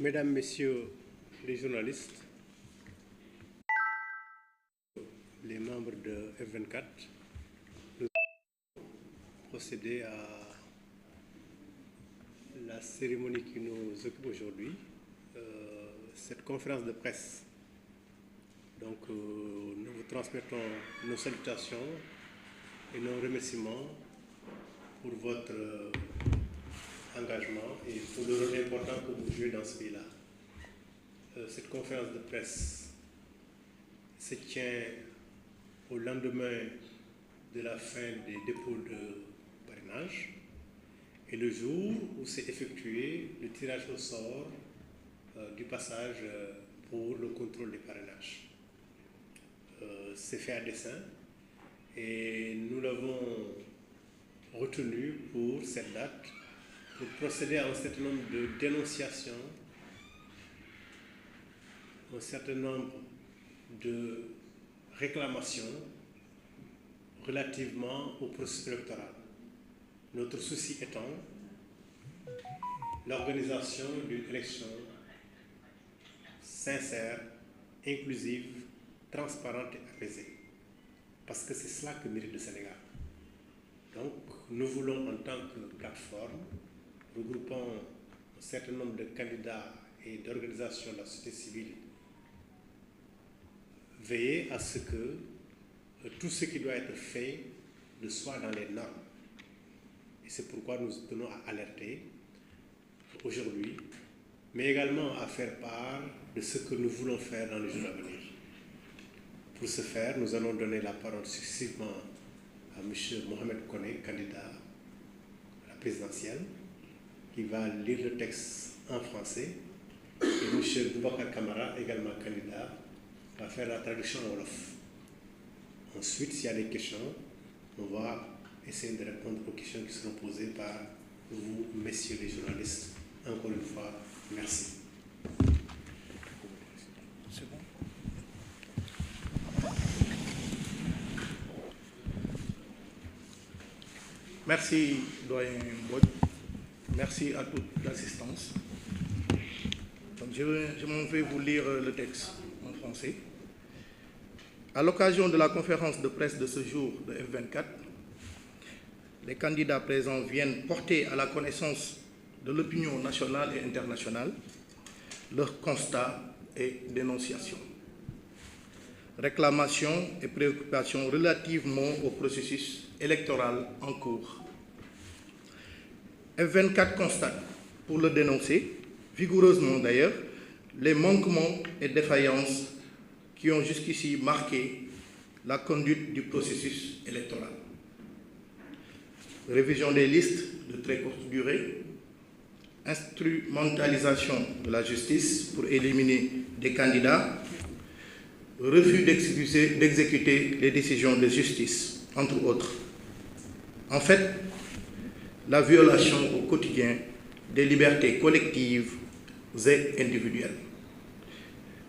Mesdames, Messieurs les journalistes, les membres de F24, nous allons procéder à la cérémonie qui nous occupe aujourd'hui, cette conférence de presse. Donc, nous vous transmettons nos salutations et nos remerciements pour votre engagement et pour le rôle important que vous jouez dans ce pays-là. Cette conférence de presse se tient au lendemain de la fin des dépôts de parrainage et le jour où s'est effectué le tirage au sort du passage pour le contrôle des parrainages. C'est fait à dessein et nous l'avons retenu pour cette date pour procéder à un certain nombre de dénonciations, un certain nombre de réclamations relativement au processus électoral. Notre souci étant l'organisation d'une élection sincère, inclusive, transparente et apaisée. Parce que c'est cela que mérite le Sénégal. Donc, nous voulons en tant que plateforme, regroupant un certain nombre de candidats et d'organisations de la société civile, veiller à ce que tout ce qui doit être fait le soit dans les normes. Et c'est pourquoi nous tenons à alerter aujourd'hui, mais également à faire part de ce que nous voulons faire dans les jours à venir. Pour ce faire, nous allons donner la parole successivement à M. Mohamed Koné, candidat à la présidentielle, qui va lire le texte en français, et M. Boubacar Camara, également candidat, va faire la traduction en Wolof. Ensuite, s'il y a des questions, on va essayer de répondre aux questions qui seront posées par vous, messieurs les journalistes. Encore une fois, merci. C'est bon. Merci, doyen Mbod. Merci à toute l'assistance. Je m'en vais vous lire le texte en français. À l'occasion de la conférence de presse de ce jour de F24, les candidats présents viennent porter à la connaissance de l'opinion nationale et internationale leurs constats et dénonciations, réclamations et préoccupations relativement au processus électoral en cours. F24 constate, pour le dénoncer, vigoureusement d'ailleurs, les manquements et défaillances qui ont jusqu'ici marqué la conduite du processus électoral. Révision des listes de très courte durée, instrumentalisation de la justice pour éliminer des candidats, refus d'exécuter les décisions de justice, entre autres. En fait, la violation au quotidien des libertés collectives et individuelles.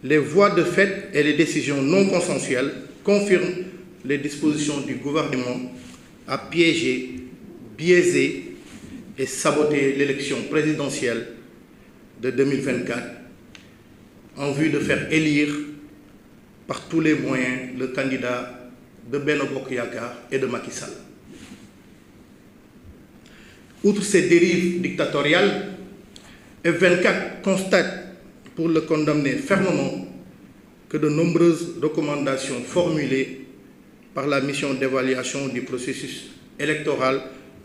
Les voies de fait et les décisions non consensuelles confirment les dispositions du gouvernement à piéger, biaiser et saboter l'élection présidentielle de 2024 en vue de faire élire par tous les moyens le candidat de Benno Bokk Yakaar et de Macky Sall. Outre ces dérives dictatoriales, F24 constate, pour le condamner fermement, que de nombreuses recommandations formulées par la mission d'évaluation du processus électoral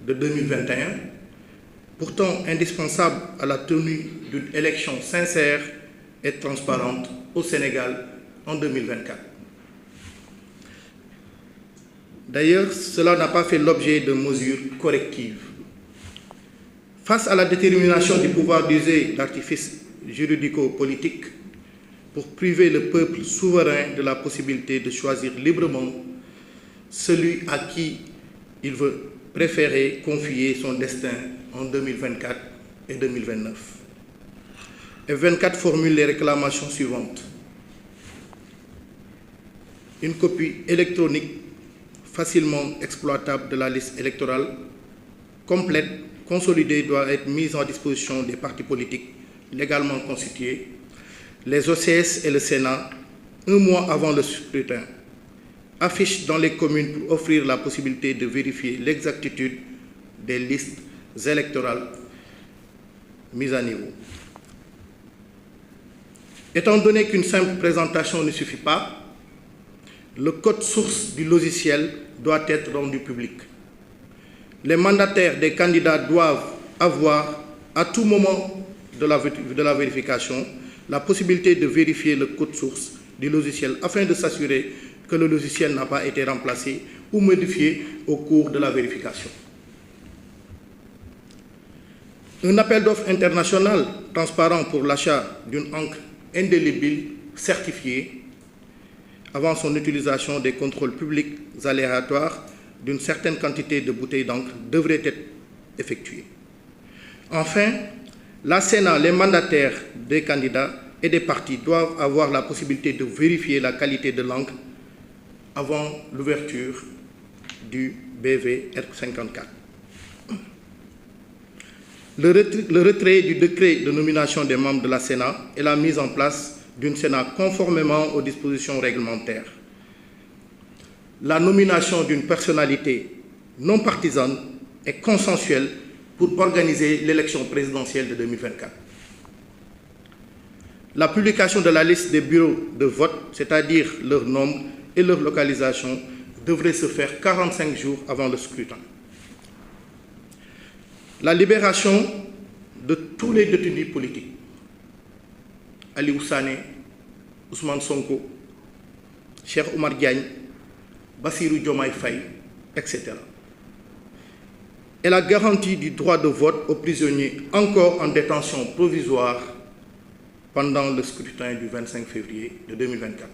de 2021, pourtant indispensable à la tenue d'une élection sincère et transparente au Sénégal en 2024. D'ailleurs, cela n'a pas fait l'objet de mesures correctives. Face à la détermination du pouvoir d'user d'artifices juridico-politiques pour priver le peuple souverain de la possibilité de choisir librement celui à qui il veut préférer confier son destin en 2024 et 2029. F24 formule les réclamations suivantes. Une copie électronique facilement exploitable de la liste électorale complète, consolidée, doit être mise en disposition des partis politiques légalement constitués, les OCS et le Sénat, un mois avant le scrutin, affichent dans les communes pour offrir la possibilité de vérifier l'exactitude des listes électorales mises à niveau. Étant donné qu'une simple présentation ne suffit pas, le code source du logiciel doit être rendu public. Les mandataires des candidats doivent avoir, à tout moment de la vérification, la possibilité de vérifier le code source du logiciel afin de s'assurer que le logiciel n'a pas été remplacé ou modifié au cours de la vérification. Un appel d'offres international transparent pour l'achat d'une encre indélébile certifiée avant son utilisation des contrôles publics aléatoires d'une certaine quantité de bouteilles d'encre devrait être effectué. Enfin, la Sénat, les mandataires des candidats et des partis doivent avoir la possibilité de vérifier la qualité de l'encre avant l'ouverture du BV R54. Le retrait du décret de nomination des membres de la Sénat et la mise en place d'une Sénat conformément aux dispositions réglementaires. La nomination d'une personnalité non partisane et consensuelle pour organiser l'élection présidentielle de 2024. La publication de la liste des bureaux de vote, c'est-à-dire leur nombre et leur localisation, devrait se faire 45 jours avant le scrutin. La libération de tous les détenus politiques, Aliou Sané, Ousmane Sonko, Cheikh Oumar Diagne, Bassirou Diomaye Faye, etc. Et la garantie du droit de vote aux prisonniers encore en détention provisoire pendant le scrutin du 25 février de 2024.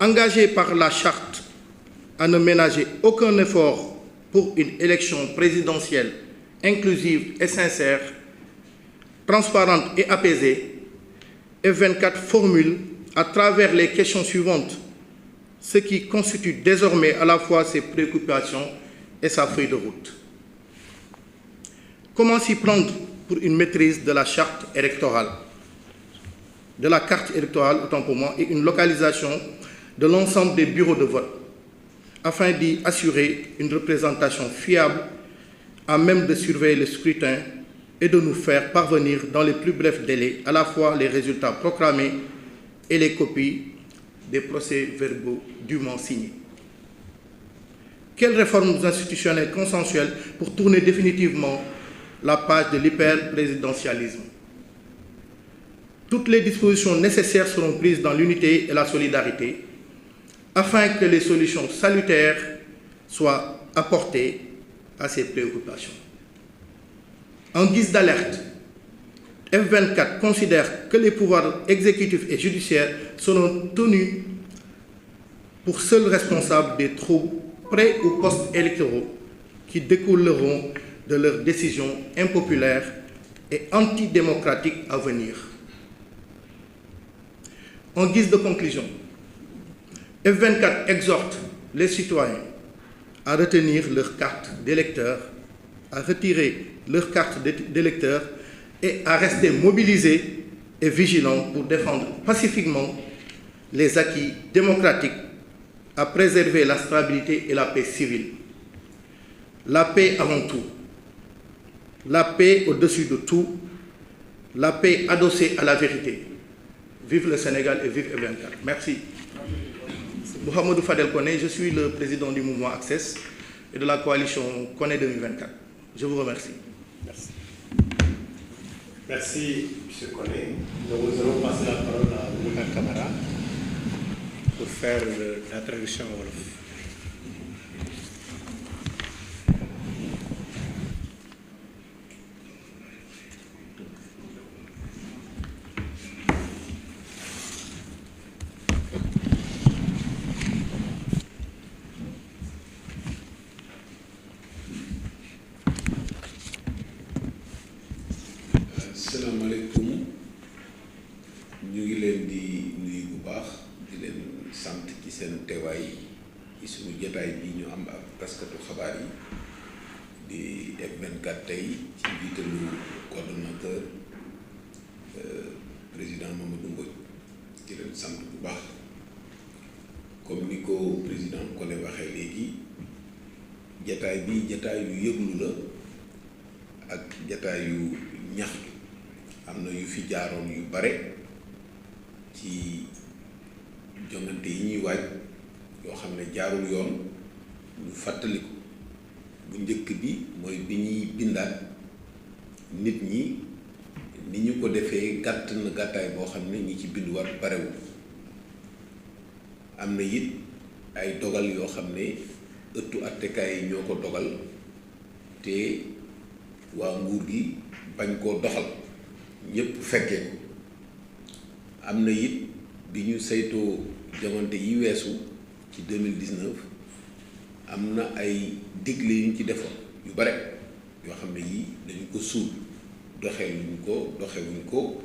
Engagé par la charte à ne ménager aucun effort pour une élection présidentielle inclusive et sincère, transparente et apaisée, F24 formule à travers les questions suivantes ce qui constitue désormais à la fois ses préoccupations et sa feuille de route. Comment s'y prendre pour une maîtrise de la charte électorale, de la carte électorale autant pour moi, et une localisation de l'ensemble des bureaux de vote, afin d'y assurer une représentation fiable à même de surveiller le scrutin et de nous faire parvenir dans les plus brefs délais à la fois les résultats proclamés et les copies des procès-verbaux dûment signés. Quelles réformes institutionnelles consensuelles pour tourner définitivement la page de l'hyper-présidentialisme? Toutes les dispositions nécessaires seront prises dans l'unité et la solidarité afin que les solutions salutaires soient apportées à ces préoccupations. En guise d'alerte, F24 considère que les pouvoirs exécutifs et judiciaires seront tenus pour seuls responsables des troubles pré- ou post-électoraux qui découleront de leurs décisions impopulaires et antidémocratiques à venir. En guise de conclusion, F24 exhorte les citoyens à retenir leur carte d'électeur, à retirer leur carte d'électeur et à rester mobilisés et vigilants pour défendre pacifiquement les acquis démocratiques, à préserver la stabilité et la paix civile. La paix avant tout, la paix au-dessus de tout, la paix adossée à la vérité. Vive le Sénégal et vive F24. Merci. Mohamedou Fadel Koné, je suis le président du mouvement Access et de la coalition Koné 2024. Je vous remercie. Merci. Merci, M. Koné. Nous allons passer la parole à Boubacar Camara pour faire la traduction en wolof. Salaamaaleykum ñu ngi leen di nuyu bu baax di leen sant ci seen teewaay ci suñu jotaay bi ñu am ak taskatu xabaar yi di F24 tey ci njiitalu coordonnateur président Mamadou Mbodj di leen sant bu baax comme ni ko président Koné waxee léegi jataay bi jataay yu yëglu la ak jataay yu ñaxtu am na yu fi jaaroon yu bare ci jongante yi ñuy waaj yoo xam ne jaarul yoon ñu fàttaliku bu njëkk bi mooy bi ñuy bindaat nit ñi ni ñu ko defee gàtt na gàttaay boo xam ne ñi ci binduwaat barewul am na it ay dogal yoo xam ne ëttu attekaay yi ñoo ko dogal te waa nguur gi bañ koo doxal ñépp fekkee ko am na it bi ñu saytoo jamante yi weesu ci 2019 am na ay digle yu ñu ci defoon yu bare yoo xam ne yii dañu ko suul doxewuñ ko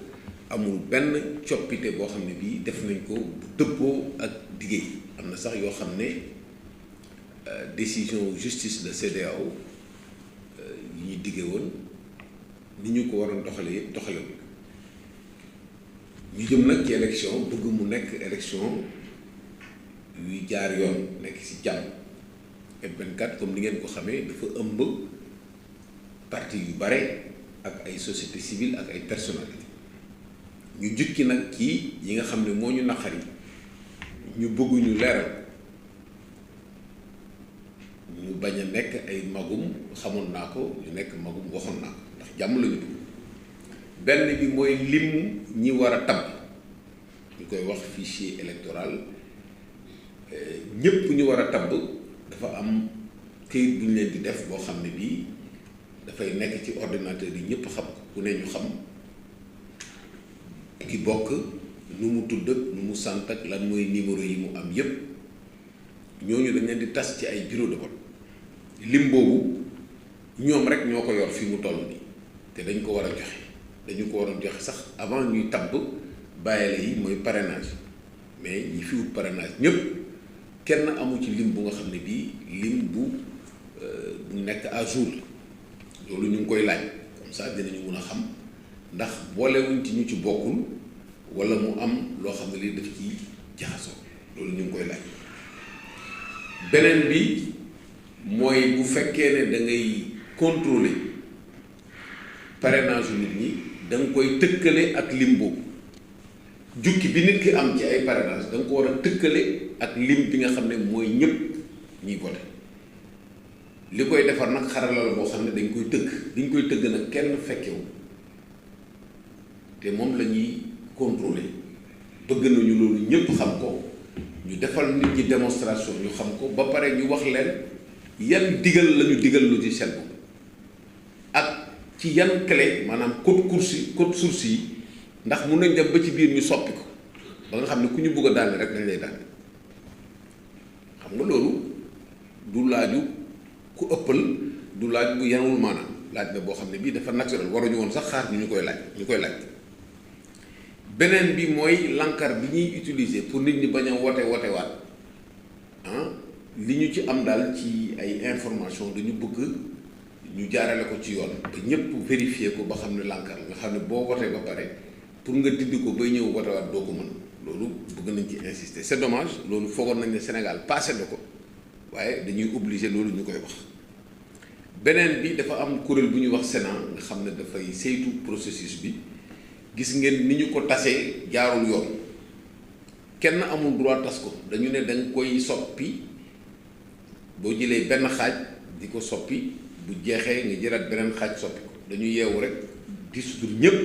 amul benn coppite boo xam ne bii def nañ ko bu dëppoo ak dige yi am na sax yoo xam ne décision justice de CEDEAO yi ñuy dige woon ni ñu ko waroon doxale yëpp doxale ñu jëm nag ci élection bëgg mu nekk élection yuy jaar yoon nekk ci jàmm F24 comme ni ngeen ko xamee dafa ëmb parti yu bare ak ay société civile ak ay personnalité ñu jukki nag ci yi nga xam ne moo ñu naqari ñu bëgguñu leeral ñu bañ a nekk ay magum xamoon naa ko ñu nekk magum waxoon naa ko ndax jàmm la ñu dugg benn bi mooy lim ñi war a tabb ñu koy wax fichier électoral ñépp ñu war a tabb dafa am këyit bu ñu leen di def boo xam ne bii dafay nekk ci ordinateur yi ñépp xam ko ku ne ñu xam ki bokk nu mu tudd ak nu mu sant ak lan mooy numéro yi mu am yépp ñooñu dañ leen di tas ci ay bureau de vote lim boobu ñoom rek ñoo ko yor fi mu toll nii te dañ ko war a joxe dañu ko war a joxe sax avant ñuy tabb bàyyile yi mooy parrainage mais ñi fi wut parrainage ñépp kenn amu ci lim bu nga xam ne bii lim bu nekk à jour la loolu ñu ngi koy laaj comme ça dinañu mun a xam ndax boolewuñ ci ñu ci bokkul walla mu am loo xam ne lii daf ci jaxasoo loolu ñu ngi koy laaj beneen bi mooy bu fekkee ne da ngay contrôler parrainage nit ñi da nga koy tëkkale ak lim boobu jukki bi nit ki am ci ay parrainage da nga ko war a tëkkale ak lim bi nga xam ne mooy ñëpp ñuy voté li koy defar nag xarala la boo xam ne dañ koy tëgg nag kenn fekkewu te moom la ñuy contrôler bëgg nañu loolu ñëpp xam ko ñu defal nit ñi démonstration ñu xam ko ba pare ñu wax leen yan digal lañu digal logiciel boobu ak ci yan clé maanaam code source yi ndax mun nañ dem ba ci biir ñu soppi ko ba nga xam ne ku ñu bëgg a daane rek dañ lay daane xam nga loolu du laaju ku ëppal du laaj bu yanwul maanaam laaj na boo xam ne bii dafa naturel waruñu woon sax xaar ñu koy laaj beneen bi mooy l'encart bi ñuy utiliser pour nit ñi bañ a wote waat li ñu ci am daal ci ay information dañu bëgg ñu jaarale ko ci yoon ba ñëpp vérifier ko ba xam ne l'encart nga xam ne boo wotee ba pare pour nga dindi ko bay ñëw wote waat doo ko mën loolu bëgg nañ ci insister c'est dommage loolu foogoon nañ ne Sénégal passé na ko waaye dañuy obligé loolu ñu koy wax beneen bi dafa am kuréel bu ñuy wax Sénat nga xam ne dafay saytu processus bi gis ngeen ni ñu ko tasee jaarul yoon kenn amul droit tas ko dañu ne danga koy soppi boo jëlee benn xaaj di ko soppi bu jeexee nga jëlaat beneen xaaj soppi ko dañu yeewu rek dissoudre ñépp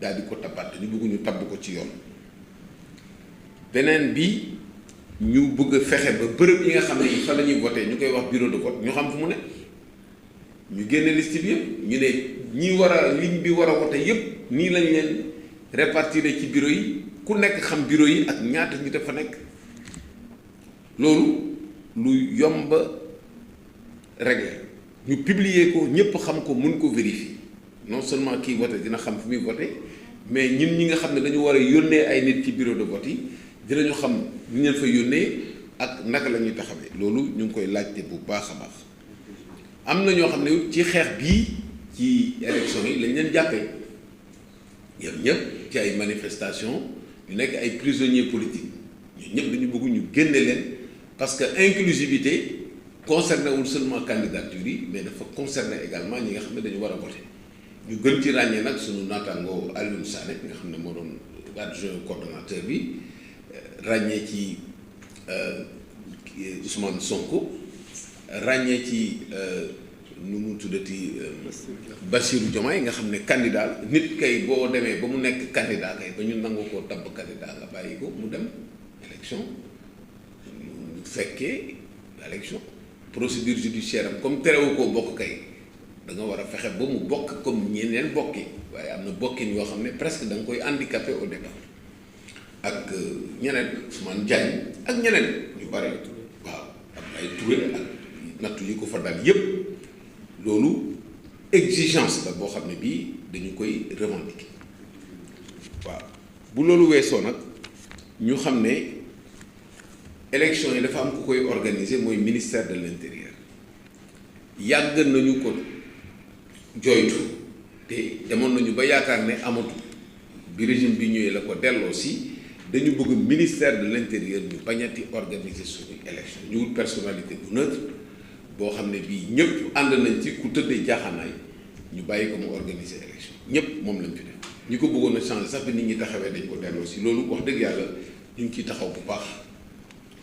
daal di ko tabaat dañu bëgg ñu tabb ko ci yoon beneen bi ñu bëgg a fexe ba bërëb yi nga xam ne fa la ñuy voté ñu koy wax bureau de vote ñu xam fu mu ne ñu génne liste bi yëpp ñu ne ñi war a ligne bi war a voté yëpp nii lañ leen répartir ci bureau yi ku nekk xam bureau yi ak ñaata ñi dafa nekk loolu lu yomb régler ñu publier ko ñëpp xam ko mun ko vérifier non seulement kii voté dina xam fi muy voté mais ñun ñi nga xam ne dañu war a yónnee ay nit ci bureau de vote yi dinañu xam ñu leen fa yónnee ak naka la ñuy taxawee loolu ñu ngi koy laajte bu baax a baax am na ñoo xam ne ci xeex bii ci élection yi lañ leen jàppee ñoom ñëpp ci ay manifestations ñu nekk ay prisonniers politiques ñun ñëpp dañu bëgg ñu génne leen parce que inclusivité concerné wul seulement candidature yi mais dafa concerné également ñi nga xam ne dañu war a voter ñu gën ci ràññee nag suñu naataango Alioune Sané nga xam ne moo doon adjoint coordonnateur bi ràññee ci Ousmane Sonko ràññee ci nu mu tuddati Bassirou Diomaye nga xam ne candidat nit kay boo demee ba mu nekk candidat kay ba ñu nangu koo tabb candidat nga bàyyi ko mu dem élection mu fekkee élection procédure judiciaire am comme terewu koo bokk kay da nga war a fexe ba mu bokk comme ñeneen bokki waaye am na bokkin yoo xam ne presque da nga koy handicapé au départ ak ñeneen Ousmane Diagne ak ñeneen ñu bare waaw am ay Touré ak nattu yi ko fa dal yépp loolu exigence la boo xam ne bii dañu koy revendiquer waaw bu loolu weesoo nag ñu xam ne élection yi dafa am ku koy organiser mooy ministère de l'intérieur yàgg nañu ko jooytu te demoon nañu ba yaakaar ne amatu bi régime bi ñëwee la ko delloo si dañu bëgg ministère de l'intérieur ñu bañati organiser suñu élection ñu wut personnalité bu neutre boo xam ne bii ñëpp ànd nañ ci ku tëddee jaaxaanaay ñu bàyyi ko mu organiser élection ñëpp moom lañ fi def ñi ko bëggoon a changer sax bi nit ñi taxawee dañ ko delloo si loolu wax dëgg yàlla ñu ngi ciy taxaw bu baax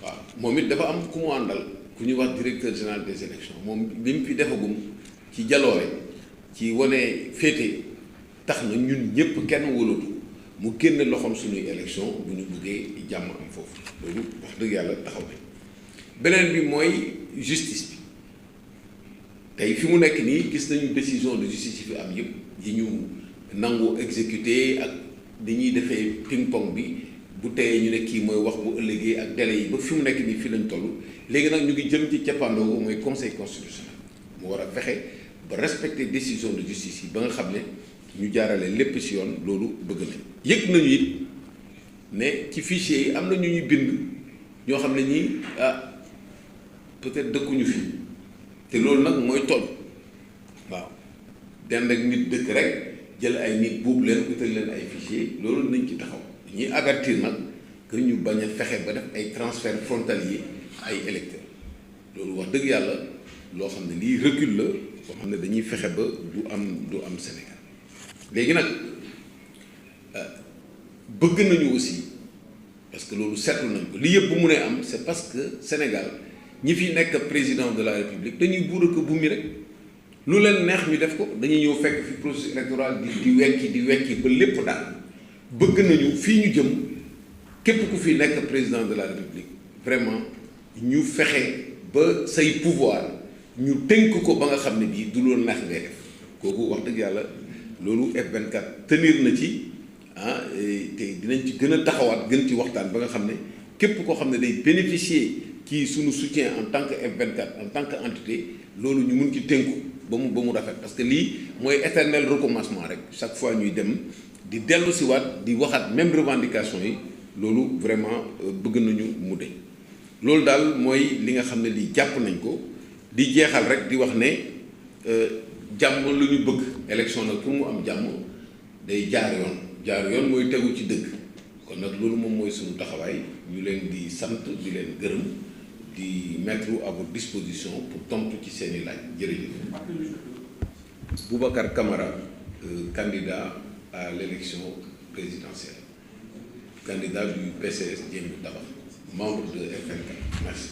waaw moom it dafa am ku mu àndal ku ñuy wax directeur général des élections moom li mu fi defagum ci jaloore ci wane féete tax na ñun ñëpp kenn wóolatu mu génn loxoom suñuy élection bu ñu buggee jàmm am foofu loolu wax dëgg yàlla taxaw nañ beneen bi mooy justice bi tey fi mu nekk nii gis nañu décision de justice yi fi am yëpp yi ñu nangu exécuté ak dañuy defee ping pong bi bu teyee ñu ne kii mooy wax bu ëllëgee ak délai yi ba fi mu nekk nii fii lañ toll léegi nag ñu ngi jëm ci cappaandoo mooy conseil constitutionnel mu war a fexe ba respecter décision de justice yi ba nga xam ne ñu jaarale lépp ci yoon loolu bëgg na yëg nañu it ne ci fichier yi am na ñu ñuy bind ñoo xam ne ñii peut-être dëkkuñu fi te loolu nag mooy tooñ waaw dend ak nit dëkk rek jël ay nit buub leen utal leen ay fichier loolu nañ ci taxaw ñuy avertir nag que ñu bañ a fexe ba def ay transfert frontalier ay électeurs loolu wax dëgg yàlla loo xam ne lii recul la boo xam ne dañuy fexe ba du am Sénégal léegi nag bëgg nañu aussi parce que loolu seetlu nañ ko li yëpp bu mu ne am c'est parce que Sénégal ñi fi nekk président de la République dañuy buur ak bu mi rek lu leen neex ñu def ko dañuy ñëw fekk fi processus électoral di wekki ba lépp daal bëgg nañu fii ñu jëm képp ku fi nekk président de la République vraiment ñu fexe ba say pouvoir ñu tënk ko ba nga xam ne bii du loolu neex ngay def kooku wax dëgg yàlla loolu F24 tenir na ci te dinañ ci gën a taxawaat gën ci waxtaan ba nga xam ne képp koo xam ne day bénéficier ci suñu soutien en tant que F24 en tant que entité loolu ñu mun ci tënku ba mu rafet parce que lii mooy éternel recommencement rek chaque fois ñuy dem di dellu si waat di waxaat même revendication yi loolu vraiment bëgg nañu mu deñ loolu daal mooy li nga xam ne lii jàpp nañ ko di jeexal rek di wax ne jàmm lu ñu bëgg élection nag pour mu am jàmm day jaar yoon mooy tegu ci dëgg kon nag loolu moom mooy suñu taxawaay ñu leen di sant di leen gërëm di mettre à votre disposition pour tontu ci seeni laaj jërëjëf. Boubacar Camara, candidat à l'élection présidentielle, candidat du PCS Diémou Tabax, membre de F24. Merci.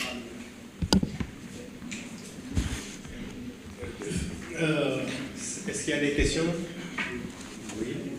Est-ce qu'il y a des questions? Oui.